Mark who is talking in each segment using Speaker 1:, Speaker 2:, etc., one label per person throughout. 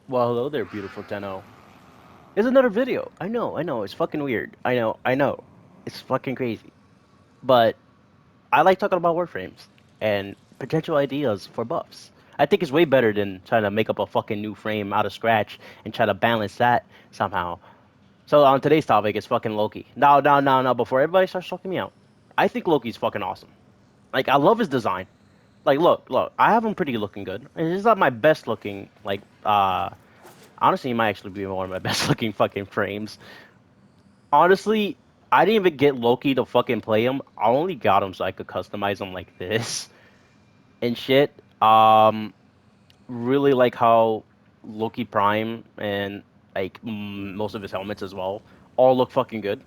Speaker 1: Well, hello there, beautiful Tenno. It's another video. I know, it's fucking weird. I know. It's fucking crazy. But I like talking about warframes and potential ideas for buffs. I think it's way better than trying to make up a fucking new frame out of scratch and try to balance that somehow. So on today's topic is fucking Loki. Now, before everybody starts talking me out, I think Loki's fucking awesome. Like, I love his design. Like, look, I have him pretty looking good. And he's not my best looking, like, honestly, he might actually be one of my best looking fucking frames. Honestly, I didn't even get Loki to fucking play him. I only got him so I could customize him like this and shit. Really like how Loki Prime and like most of his helmets as well all look fucking good.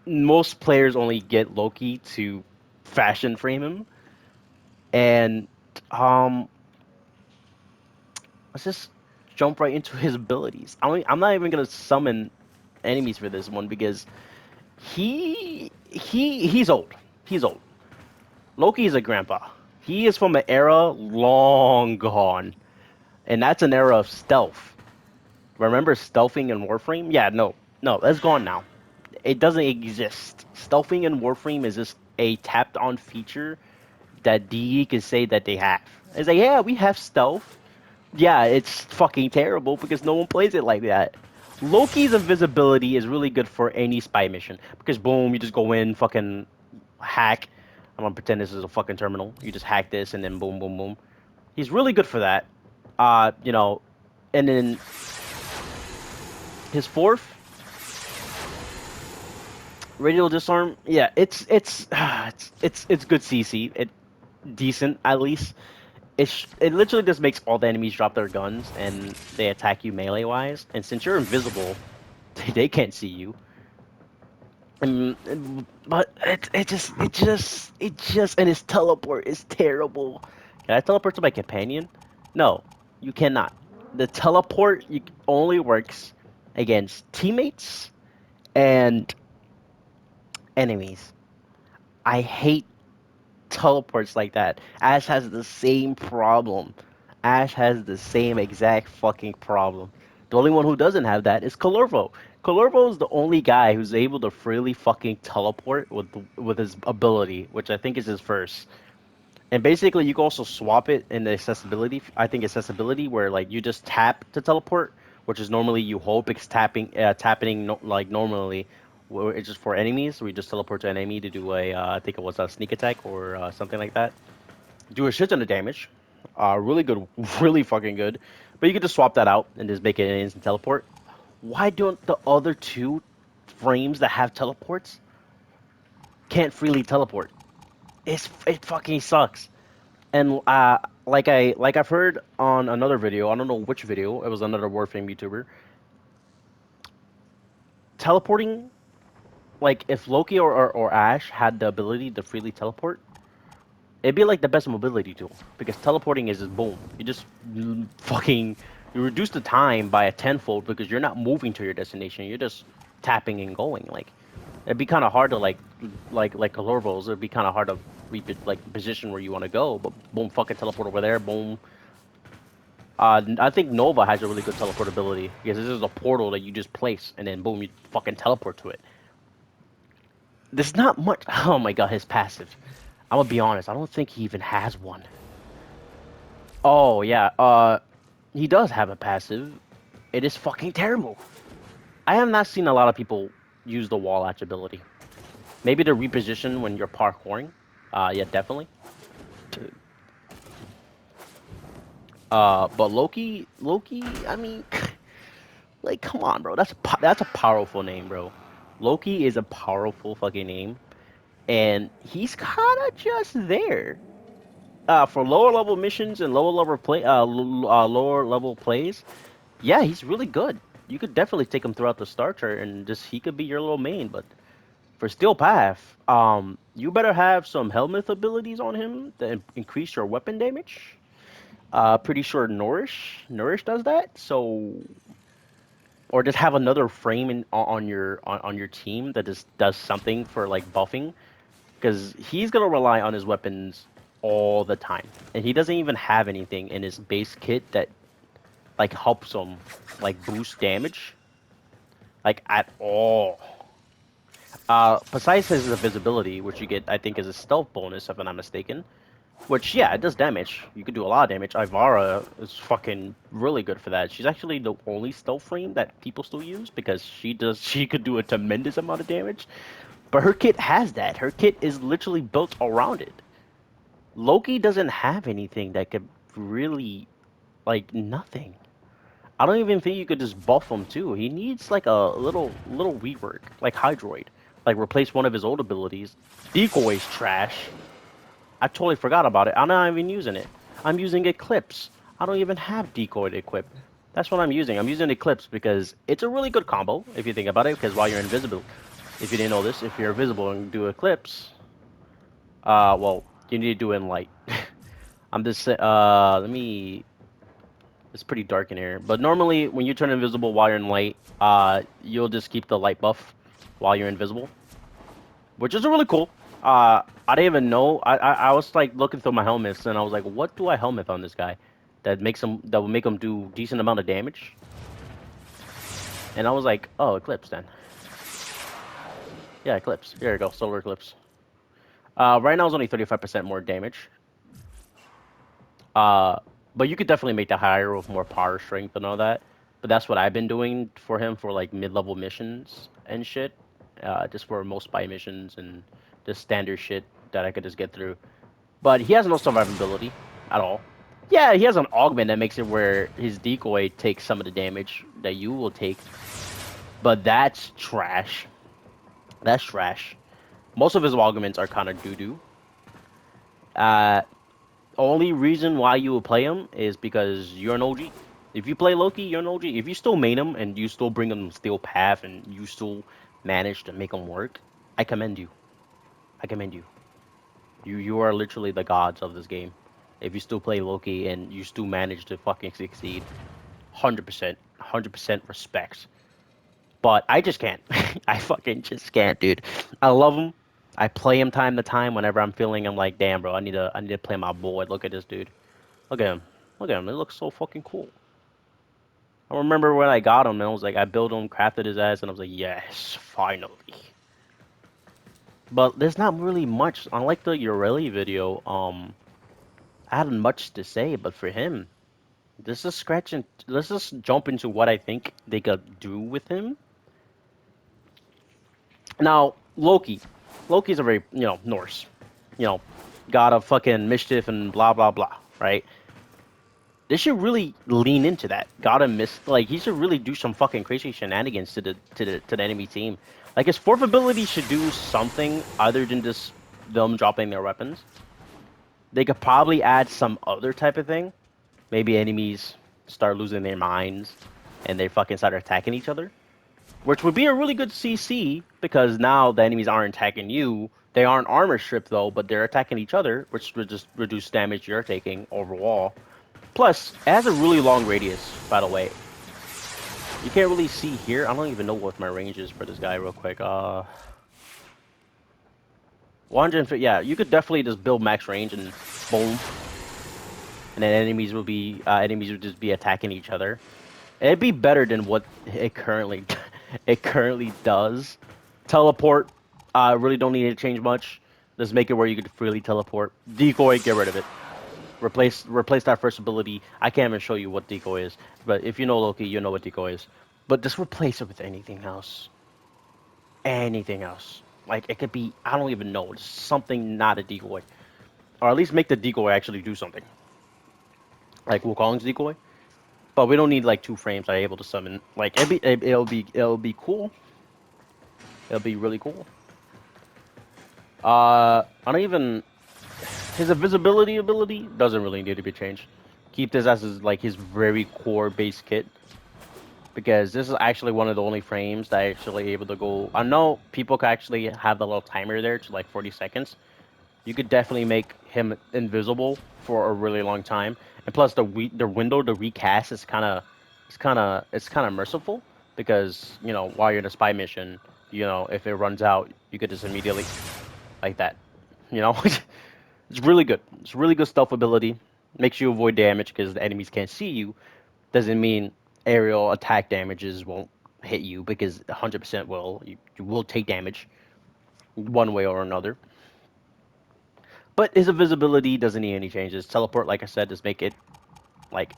Speaker 1: Most players only get Loki to fashion frame him, and um, let's just jump right into his abilities. I'm not even gonna summon enemies for this one because he's old. He's old. Loki is a grandpa. He is from an era long gone, and that's an era of stealth. Remember stealthing in Warframe? Yeah, no, that's gone now. It doesn't exist. Stealthing in Warframe is just a tapped on feature that DE can say that they have. It's like, yeah, we have stealth. Yeah, it's fucking terrible because no one plays it like that. Loki's invisibility is really good for any spy mission because boom, you just go in, fucking hack. I'm gonna pretend this is a fucking terminal. You just hack this and then boom, boom, boom. He's really good for that. You know, and then his fourth, radial disarm. Yeah, it's good CC. It decent at least. It literally just makes all the enemies drop their guns and they attack you melee wise. And since you're invisible, they can't see you. But and his teleport is terrible. Can I teleport to my companion? No, you cannot. The teleport only works against teammates and enemies. I hate teleports like that. Ash has the same problem. Ash has the same exact fucking problem. The only one who doesn't have that is Kalervo. Kalervo is the only guy who's able to freely fucking teleport with his ability, which I think is his first. And basically, you can also swap it in the accessibility. I think accessibility, where like you just tap to teleport, which is normally you hope it's tapping no, like normally, where it's just for enemies. Where you just teleport to an enemy to do a, I think it was a sneak attack or something like that. Do a shit ton of damage. Really good, really fucking good. But you can just swap that out and just make it an instant teleport. Why don't the other two frames that have teleports can't freely teleport? It fucking sucks. And like I've heard on another video, I don't know which video, it was another Warframe YouTuber, teleporting, like if Loki or Ash had the ability to freely teleport, it'd be like the best mobility tool because teleporting is just boom. You just fucking you reduce the time by a tenfold because you're not moving to your destination. You're just tapping and going. Like it'd be kind of hard to like Calorvos. It'd be kind of hard to like position where you want to go. But boom, fucking teleport over there. Boom. I think Nova has a really good teleportability because this is a portal that you just place and then boom, you fucking teleport to it. There's not much. Oh my god, his passive. I'm gonna be honest. I don't think he even has one. Oh yeah. He does have a passive. It is fucking terrible. I have not seen a lot of people use the wall latch ability. Maybe to reposition when you're parkouring. Yeah, definitely. But Loki. I mean, like, come on, bro. That's a powerful name, bro. Loki is a powerful fucking name, and he's kind of just there. For lower level missions and lower level plays, yeah, he's really good. You could definitely take him throughout the starter, and just he could be your little main. But for Steel Path, you better have some helmet abilities on him that increase your weapon damage. Pretty sure Nourish does that. So, or just have another frame on your team that just does something for like buffing, because he's gonna rely on his weapons all the time, and he doesn't even have anything in his base kit that like helps him like boost damage like at all. Besides his invisibility, which you get, I think, is a stealth bonus, if I'm not mistaken. Which, yeah, it does damage. You could do a lot of damage. Ivara is fucking really good for that. She's actually the only stealth frame that people still use because she could do a tremendous amount of damage. But her kit has that. Her kit is literally built around it. Loki doesn't have anything that could really, like, nothing. I don't even think you could just buff him too. He needs like a little rework, like Hydroid, like replace one of his old abilities. Decoy's trash. I totally forgot about it. I'm not even using it. I'm using Eclipse. I don't even have Decoy to equip. That's what I'm using. I'm using Eclipse because it's a really good combo if you think about it. Because while you're invisible, if you didn't know this, if you're invisible and do Eclipse, well, you need to do it in light. I'm just let me. It's pretty dark in here, but normally when you turn invisible while you're in light, you'll just keep the light buff while you're invisible, which is really cool. I didn't even know. I was like looking through my helmets and I was like, what do I helmet on this guy that will make him do decent amount of damage? And I was like, oh, Eclipse then. Yeah, Eclipse. Here we go, Solar Eclipse. Right now it's only 35% more damage. Uh, but you could definitely make that higher with more power, strength, and all that. But that's what I've been doing for him for like mid-level missions and shit. Just for most spy missions and just standard shit that I could just get through. But he has no survivability at all. Yeah, he has an augment that makes it where his decoy takes some of the damage that you will take. But that's trash. That's trash. Most of his augments are kind of doo-doo. Uh, Only reason why you will play him is because you're an OG. If you play Loki, you're an OG. If you still main him and you still bring him Steel Path and you still manage to make him work, I commend you. I commend you. You are literally the gods of this game. If you still play Loki and you still manage to fucking succeed, 100%, 100% respect. But I just can't. I fucking just can't, dude. I love him. I play him time to time whenever I'm feeling. I'm like, damn, bro, I need to play my boy. Look at this dude. Look at him. Look at him. It looks so fucking cool. I remember when I got him and I was like, I built him, crafted his ass, and I was like, yes, finally. But there's not really much. Unlike the Ureli video, I hadn't much to say, but for him, this is scratching. Let's just jump into what I think they could do with him. Now, Loki. Loki's a very, Norse. You know, god of fucking mischief and blah blah blah, right? They should really lean into that. Gotta miss like he should really do some fucking crazy shenanigans to the enemy team. Like his fourth ability should do something other than just them dropping their weapons. They could probably add some other type of thing. Maybe enemies start losing their minds and they fucking start attacking each other. Which would be a really good CC because now the enemies aren't attacking you. They aren't armor stripped though, but they're attacking each other, which would just reduce damage you're taking overall. Plus, it has a really long radius, by the way. You can't really see here. I don't even know what my range is for this guy real quick. 150, yeah, you could definitely just build max range and boom. And then enemies would just be attacking each other. It'd be better than what it currently it currently does. Teleport, really don't need to change much. Just make it where you could freely teleport. Decoy, get rid of it. Replace that first ability. I can't even show you what decoy is, but if you know Loki, you know what decoy is. But just replace it with anything else. Anything else. Like it could be I don't even know, just something not a decoy, or at least make the decoy actually do something. Like Wukong's decoy. But we don't need like 2 frames. I'm able to summon. Like it'll be cool. It'll be really cool. I don't even his invisibility ability doesn't really need to be changed. Keep this as his very core base kit because this is actually one of the only frames that I actually able to go. I know people can actually have the little timer there to like 40 seconds. You could definitely make him invisible for a really long time, and plus the window to recast is kind of merciful because while you're in a spy mission, if it runs out, you could just immediately like that. You know, it's really good. It's really good stealth ability. Makes you avoid damage because the enemies can't see you. Doesn't mean aerial attack damages won't hit you because 100% will. You will take damage one way or another. But his invisibility doesn't need any changes. Teleport, like I said, just make it like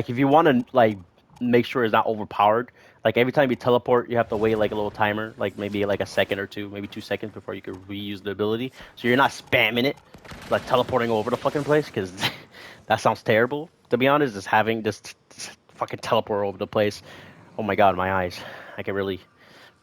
Speaker 1: if you want to make sure it's not overpowered. Like every time you teleport, you have to wait like a little timer, like maybe like a second or two, maybe 2 seconds before you can reuse the ability. So you're not spamming it, like teleporting over the fucking place, because that sounds terrible. To be honest, just having just fucking teleport over the place. Oh my god, my eyes. I can really.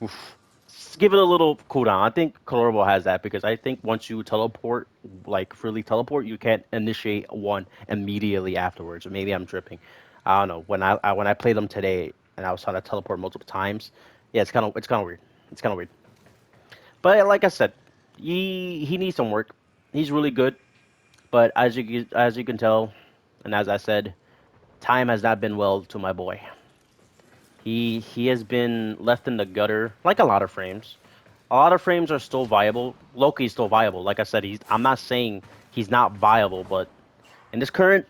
Speaker 1: Oof. Just give it a little cooldown. I think Colorable has that because I think once you teleport, like freely teleport, you can't initiate one immediately afterwards. Or maybe I'm tripping. I don't know. When I played them today and I was trying to teleport multiple times, yeah, it's kind of weird. It's kind of weird. But like I said, he needs some work. He's really good, but as you can tell, and as I said, time has not been well to my boy. He has been left in the gutter like a lot of frames. A lot of frames are still viable. Loki's still viable. Like I said, I'm not saying he's not viable, but in this current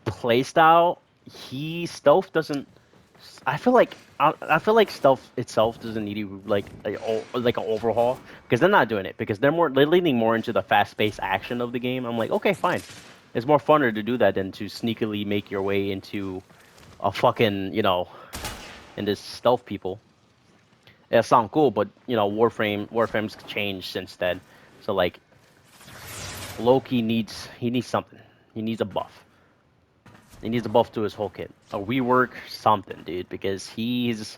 Speaker 1: playstyle, he stealth doesn't. I feel like stealth itself doesn't need like an overhaul because they're not doing it because they're leaning more into the fast-paced action of the game. I'm like, okay, fine. It's more funner to do that than to sneakily make your way into a fucking in this stealth people. It sound cool, but Warframe's changed since then. So like Loki needs something. He needs a buff. He needs a buff to his whole kit. A rework something, dude, because he's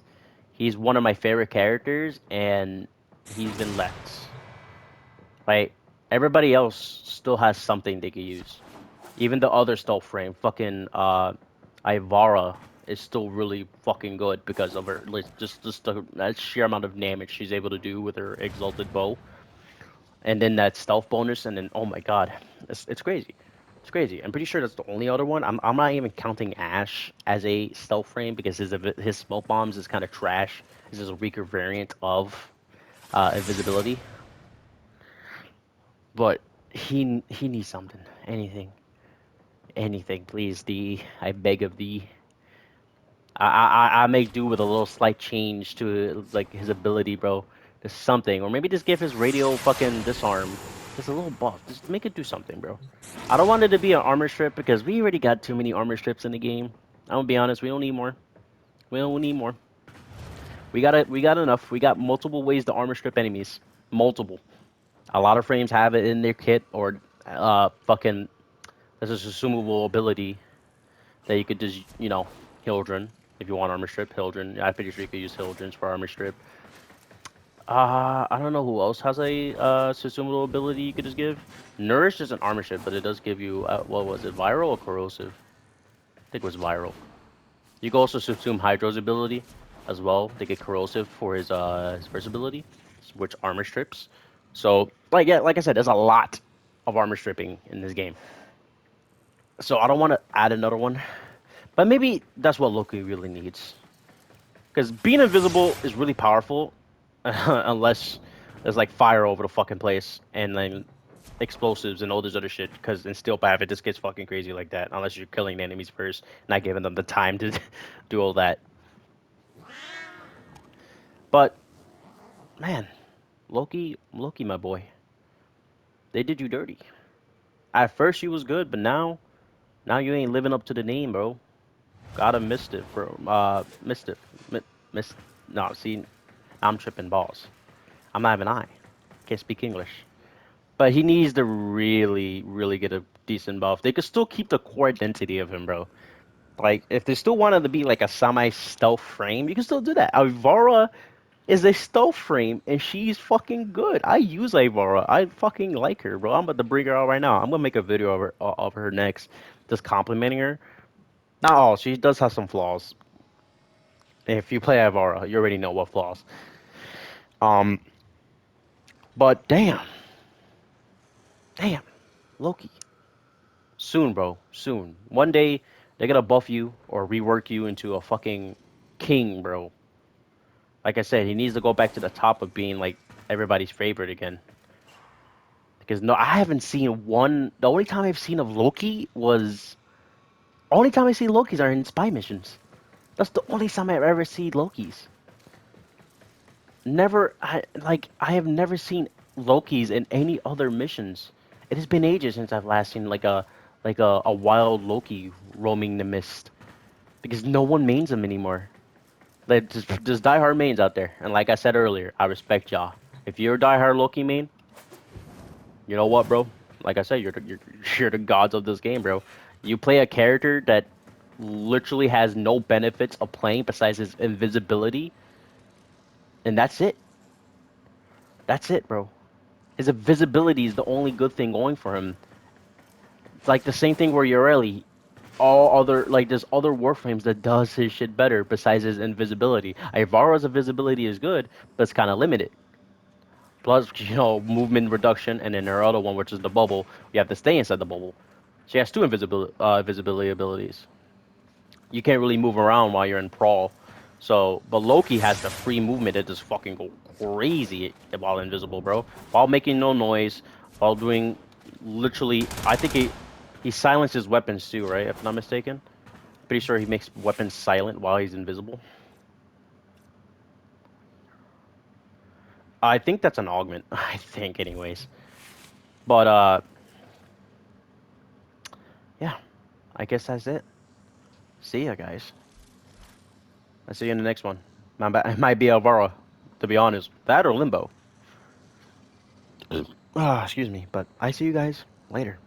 Speaker 1: one of my favorite characters and he's been left. Like everybody else still has something they could use. Even the other stealth frame, fucking Ivara is still really fucking good because of her like, just the that sheer amount of damage she's able to do with her exalted bow, and then that stealth bonus, and then oh my god, it's crazy, it's crazy. I'm pretty sure that's the only other one. I'm not even counting Ash as a stealth frame because his smoke bombs is kind of trash. This is a weaker variant of invisibility, but he needs something, anything, please. I beg of thee. I make do with a little slight change to like his ability, bro. Just something, or maybe just give his radio fucking disarm just a little buff. Just make it do something, bro. I don't want it to be an armor strip because we already got too many armor strips in the game. I'm gonna be honest, we don't need more. We don't need more. We got enough. We got multiple ways to armor strip enemies. Multiple. A lot of frames have it in their kit or fucking. This is a assumable ability that you could just, Hildren. If you want armor strip, Hildren. I'm pretty sure you could use Hildrens for armor strip. I don't know who else has a consumable ability you could just give. Nourish is an armor strip, but it does give you, what was it, viral or corrosive? I think it was viral. You can also subsume Hydro's ability as well. They get corrosive for his first ability, which armor strips. So, like yeah, like I said, there's a lot of armor stripping in this game. So I don't want to add another one. But maybe that's what Loki really needs. Because being invisible is really powerful, unless there's like fire over the fucking place and then explosives and all this other shit. Because in Steel Path, it just gets fucking crazy like that. Unless you're killing the enemies first, not giving them the time to do all that. But man, Loki, my boy, they did you dirty. At first you was good, but now you ain't living up to the name, bro. Gotta missed it, bro. Missed it. Missed. No, see, I'm tripping balls. I'm not even I. Can't speak English. But he needs to really, really get a decent buff. They could still keep the core identity of him, bro. Like, if they still wanted to be like a semi-stealth frame, you can still do that. Ivara is a stealth frame, and she's fucking good. I use Ivara. I fucking like her, bro. I'm about to bring her out right now. I'm gonna make a video of her next, just complimenting her. Not all. She does have some flaws. If you play Ivara, you already know what flaws. Um, but damn, Loki. Soon, bro. Soon. One day they're gonna buff you or rework you into a fucking king, bro. Like I said, he needs to go back to the top of being like everybody's favorite again. Because no, I haven't seen one. The only time I've seen of Loki was Only time I see Lokis are in spy missions. That's the only time I've ever seen Lokis. Never, I have never seen Lokis in any other missions. It has been ages since I've last seen a wild Loki roaming the mist because no one mains him anymore. Like just diehard mains out there, and like I said earlier, I respect y'all. If you're a diehard Loki main, you know what, bro? Like I said, you're the gods of this game, bro. You play a character that literally has no benefits of playing besides his invisibility, and that's it. That's it, bro. His invisibility is the only good thing going for him. It's like the same thing where Yoreli, all other like there's other warframes that does his shit better besides his invisibility. Ivara's invisibility is good, but it's kind of limited. Plus, movement reduction, and then her other one, which is the bubble, you have to stay inside the bubble. She has two invisibility abilities. You can't really move around while you're in Prawl. So, but Loki has the free movement that just fucking go crazy while invisible, bro. While making no noise, while doing literally, I think he silences weapons too, right? If I'm not mistaken. Pretty sure he makes weapons silent while he's invisible. I think that's an augment. I think, anyways. But yeah, I guess that's it. See ya, guys. I'll see you in the next one. It might be Alvaro, to be honest. That or Limbo. Excuse me. But I see you guys later.